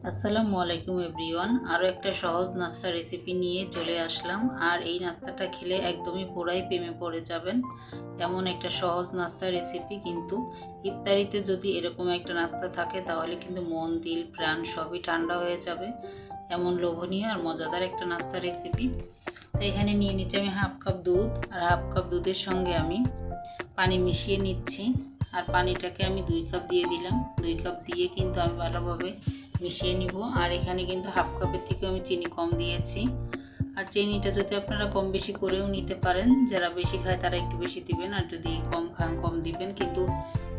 আসসালামু আলাইকুম এভরিওয়ান। আরও একটা সহজ নাস্তা রেসিপি নিয়ে চলে আসলাম। আর এই নাস্তাটা খেলে একদমই পুরাই প্রেমে পড়ে যাবেন। এমন একটা সহজ নাস্তা রেসিপি, কিন্তু ইফতারিতে যদি এরকম একটা নাস্তা থাকে তাহলে কিন্তু মন দিল প্রাণ সবই ঠান্ডা হয়ে যাবে। এমন লোভনীয় আর মজাদার একটা নাস্তা রেসিপি। তো এখানে নিয়ে নিচ্ছি আমি হাফ কাপ দুধ, আর হাফ কাপ দুধের সঙ্গে আমি পানি মিশিয়ে নিচ্ছি। আর পানিটাকে আমি 2 কাপ দিয়ে দিলাম। 2 কাপ দিয়ে কিন্তু আমি ভালোভাবে মিশিয়ে নিব। আর এখানে কিন্তু হাফ কাপের থেকে আমি চিনি কম দিয়েছি। আর চিনিটা যদি আপনারা কম বেশি করেও নিতে পারেন, যারা বেশি খায় তারা একটু বেশি দিবেন, আর যদি কম খান কম দিবেন। কিন্তু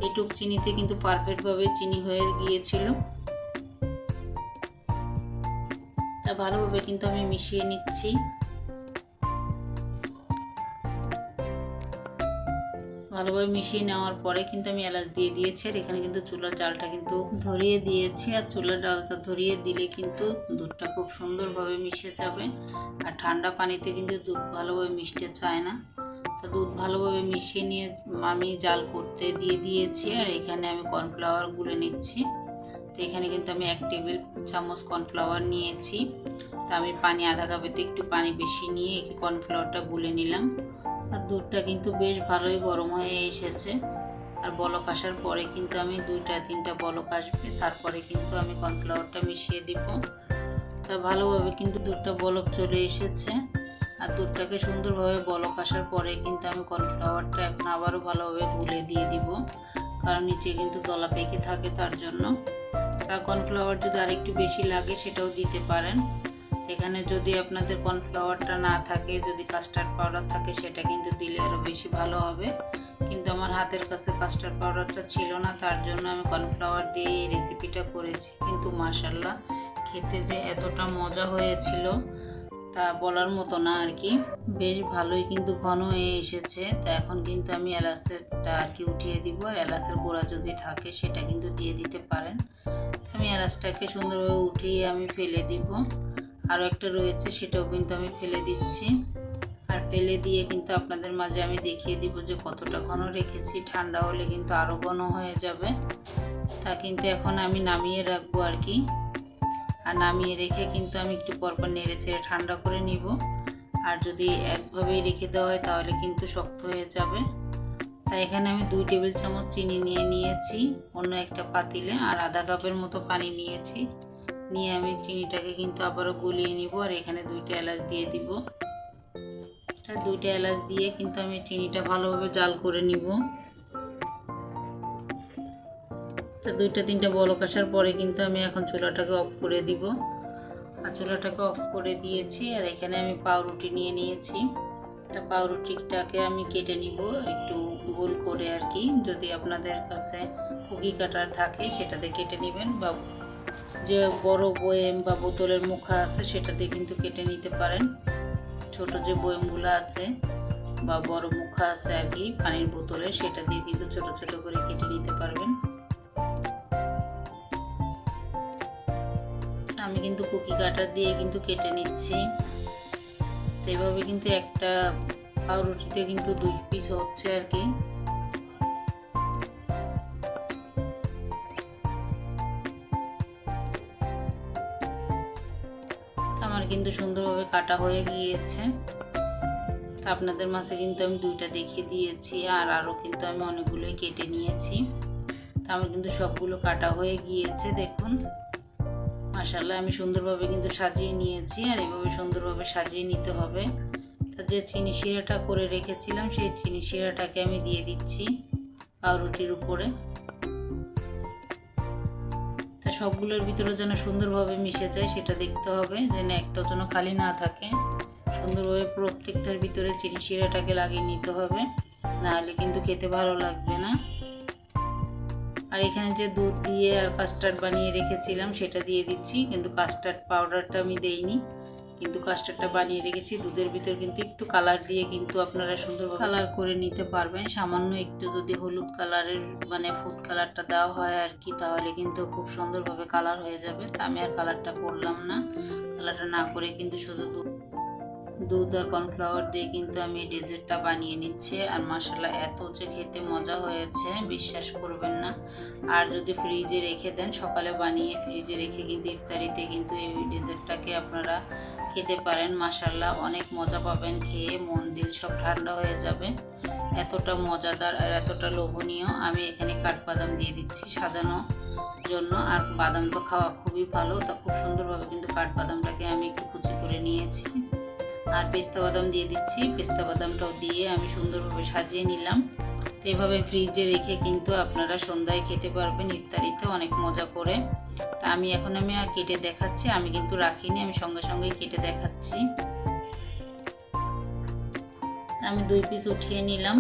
এইটুক চিনিতে কিন্তু পারফেক্টভাবে চিনি হয়ে গিয়েছিল। তা ভালোভাবে কিন্তু আমি মিশিয়ে নিচ্ছি। ভালোভাবে মিশিয়ে নেওয়ার পরে কিন্তু আমি এলাচ দিয়ে দিয়েছি। আর এখানে কিন্তু চুলার জালটা কিন্তু ধরিয়ে দিয়েছি। আর চুলার জালটা ধরিয়ে দিলে কিন্তু দুধটা খুব সুন্দরভাবে মিশে যাবে। আর ঠান্ডা পানিতে কিন্তু দুধ ভালোভাবে মিশতে চায় না। তো দুধ ভালোভাবে মিশিয়ে নিয়ে আমি জাল করতে দিয়ে দিয়েছি। আর এখানে আমি কর্নফ্লাওয়ার গুলে নিচ্ছি। তো এখানে কিন্তু আমি 1 টেবিল চামচ কর্নফ্লাওয়ার নিয়েছি। তা আমি পানি আধা কাপেতে একটু পানি বেশি নিয়ে এই কর্নফ্লাওয়ারটা গুলে নিলাম। আর দুধটা কিন্তু বেশ ভালোই গরম হয়ে এসেছে। আর বলক আসার পরে কিন্তু আমি 2-3টা বলক আসবে, তারপরে কিন্তু আমি কর্নফ্লাওয়ারটা মিশিয়ে দিব। তা ভালোভাবে কিন্তু দুধটা বলক চলে এসেছে। আর দুধটাকে সুন্দরভাবে বলক আসার পরে কিন্তু আমি কর্নফ্লাওয়ারটা এখন আবারও ভালোভাবে গুলে দিয়ে দিব, কারণ নিচে কিন্তু দলা পেকে থাকে তার জন্য। তা কর্নফ্লাওয়ার যদি আরেকটু বেশি লাগে সেটাও দিতে পারেন। এখানে যদি আপনাদের কর্নফ্লাওয়ারটা না থাকে, যদি কাস্টার্ড পাউডার থাকে সেটা কিন্তু দিলে আরও বেশি ভালো হবে। কিন্তু আমার হাতের কাছে কাস্টার্ড পাউডারটা ছিল না, তার জন্য আমি কর্নফ্লাওয়ার দিয়ে এই রেসিপিটা করেছি। কিন্তু মাশাআল্লাহ খেতে যে এতটা মজা হয়েছিল তা বলার মতো না আর কি। বেশ ভালোই কিন্তু ঘন হয়ে এসেছে। তা এখন কিন্তু আমি এলাচেরটা আর কি উঠিয়ে দিব। আর এলাচের গোড়া যদি থাকে সেটা কিন্তু দিয়ে দিতে পারেন। আমি এলাচটাকে সুন্দরভাবে উঠিয়ে আমি ফেলে দিব। আরও একটা রয়েছে সেটাও কিন্তু আমি ফেলে দিচ্ছি। আর ফেলে দিয়ে কিন্তু আপনাদের মাঝে আমি দেখিয়ে দিব যে কতটা ঘন রেখেছি। ঠান্ডা হলে কিন্তু আরও ঘন হয়ে যাবে। তা কিন্তু এখন আমি নামিয়ে রাখবো আর কি। আর নামিয়ে রেখে কিন্তু আমি একটু পরপর নেড়ে ছেড়ে ঠান্ডা করে নিব। আর যদি একভাবেই রেখে দেওয়া হয় তাহলে কিন্তু শক্ত হয়ে যাবে। তাই এখানে আমি 2 টেবিল চামচ চিনি নিয়ে নিয়েছি অন্য একটা পাতিলে। আর আধা কাপের মতো পানি নিয়েছি। নিয়ে আমি চিনিটাকে কিন্তু আবারও গলিয়ে নিব। আর এখানে 2টা এলাচ দিয়ে দিব। 2টা এলাচ দিয়ে কিন্তু আমি চিনিটা ভালোভাবে জাল করে নিব। তো 2-3টা বলক আসার পরে কিন্তু আমি এখন চুলাটাকে অফ করে দিব। আর চুলাটাকে অফ করে দিয়েছি। আর এখানে আমি পাউরুটি নিয়ে নিয়েছি। তা পাউরুটিটাকে আমি কেটে নিব একটু গোল করে আর কি। যদি আপনাদের কাছে কুকি কাটার থাকে সেটাতে কেটে নেবেন, বা যে বড় বয়েম বা বোতলের মুখা আছে সেটা দিয়ে কিন্তু কেটে নিতে পারেন। ছোট যে বয়েমগুলো আছে বা বড় মুখা আছে আর কি পানির বোতলে, সেটা দিয়ে কিন্তু ছোট ছোট করে কেটে নিতে পারবেন। আমি কিন্তু কুকি কাটার দিয়ে কিন্তু কেটে নিচ্ছি। তো এভাবে কিন্তু একটা পাউরুটিতে কিন্তু 2 পিস হচ্ছে আর কি। আমার কিন্তু সুন্দরভাবে কাটা হয়ে গিয়েছে। তা আপনাদের মাঝে কিন্তু আমি 2টা দেখিয়ে দিয়েছি। আর আরও কিন্তু আমি অনেকগুলোই কেটে নিয়েছি। তা আমার কিন্তু সবগুলো কাটা হয়ে গিয়েছে। দেখুন মাশাআল্লাহ আমি সুন্দরভাবে কিন্তু সাজিয়ে নিয়েছি। আর এভাবে সুন্দরভাবে সাজিয়ে নিতে হবে। তা যে চিনি শিরাটা করে রেখেছিলাম সেই চিনি শিরাটাকে আমি দিয়ে দিচ্ছি পাউরুটির উপরে। তা সবগুলোর ভিতরে যেন সুন্দরভাবে মিশে যায় সেটা দেখতে হবে, যেন একটাও যেন খালি না থাকে। সুন্দরভাবে প্রত্যেকটার ভিতরে চিনি শিরাটাকে লাগিয়ে নিতে হবে, নাহলে কিন্তু খেতে ভালো লাগবে না। আর এখানে যে দুধ দিয়ে আর কাস্টার্ড বানিয়ে রেখেছিলাম সেটা দিয়ে দিচ্ছি। কিন্তু কাস্টার্ড পাউডারটা আমি দেইনি, কিন্তু কাস্টার্ডটা বানিয়ে রেখেছি। দুধের ভিতর কিন্তু একটু কালার দিয়ে কিন্তু আপনারা সুন্দরভাবে কালার করে নিতে পারবেন। সামান্য একটু যদি হলুদ কালারের মানে ফুড কালারটা দেওয়া হয় আর কি, তাহলে কিন্তু খুব সুন্দরভাবে কালার হয়ে যাবে। তা আমি আর কালারটা করলাম না। কালারটা না করে কিন্তু শুধু দুধ দুধ আর কর্নফ্লাওয়ার দিয়ে কিন্তু আমি ডেজার্টটা বানিয়ে নিচ্ছি। আর মাশাআল্লাহ এত যে খেতে মজা হয়েছে বিশ্বাস করবেন না। আর যদি ফ্রিজে রেখে দেন, সকালে বানিয়ে ফ্রিজে রেখে কিন্তু ইফতারিতে কিন্তু এই ডেজার্টটাকে আপনারা খেতে পারেন। মাশাআল্লাহ অনেক মজা পাবেন খেয়ে, মন দিল সব ঠান্ডা হয়ে যাবে। এতটা মজাদার আর এতটা লোভনীয়। আমি এখানে কাঠবাদাম দিয়ে দিচ্ছি সাজানো জন্য। আর বাদাম তো খাওয়া খুবই ভালো, তা খুব সুন্দরভাবে কিন্তু কাঠবাদামটাকে আমি একটু কুচি করে নিয়েছি। আর পেস্তা বাদাম দিয়ে দিচ্ছি, পেস্তা বাদামটাও দিয়ে আমি সুন্দরভাবে সাজিয়ে নিলাম। তো এভাবে ফ্রিজে রেখে কিন্তু আপনারা সন্ধ্যায় খেতে পারবেন ইফতারিতে অনেক মজা করে। তা আমি কেটে দেখাচ্ছি, আমি কিন্তু রাখিনি, আমি সঙ্গে সঙ্গেই কেটে দেখাচ্ছি। আমি 2 পিস উঠিয়ে নিলাম।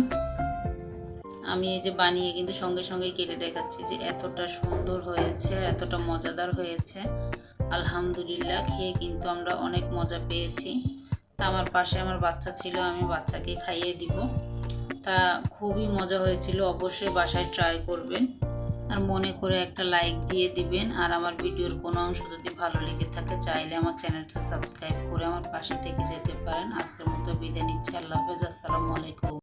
আমি এই যে বানিয়ে কিন্তু সঙ্গে সঙ্গেই কেটে দেখাচ্ছি যে এতটা সুন্দর হয়েছে, এতটা মজাদার হয়েছে। আলহামদুলিল্লাহ, খেয়ে কিন্তু আমরা অনেক মজা পেয়েছি। তা আমার পাশে আমার বাচ্চা ছিল, আমি বাচ্চাকে খাইয়ে দিব। তা খুবই মজা হয়েছিল, অবশ্যই বাসায় ট্রাই করবেন। আর মনে করে একটা লাইক দিয়ে দিবেন। আর আমার ভিডিওর কোনো অংশ যদি ভালো লেগে থাকে, চাইলে আমার চ্যানেলটা সাবস্ক্রাইব করে আমার পাশে থেকে যেতে পারেন। আজকের মতো বিদায় নিচ্ছি। আল্লাহ হাফেজ। আসসালামু আলাইকুম।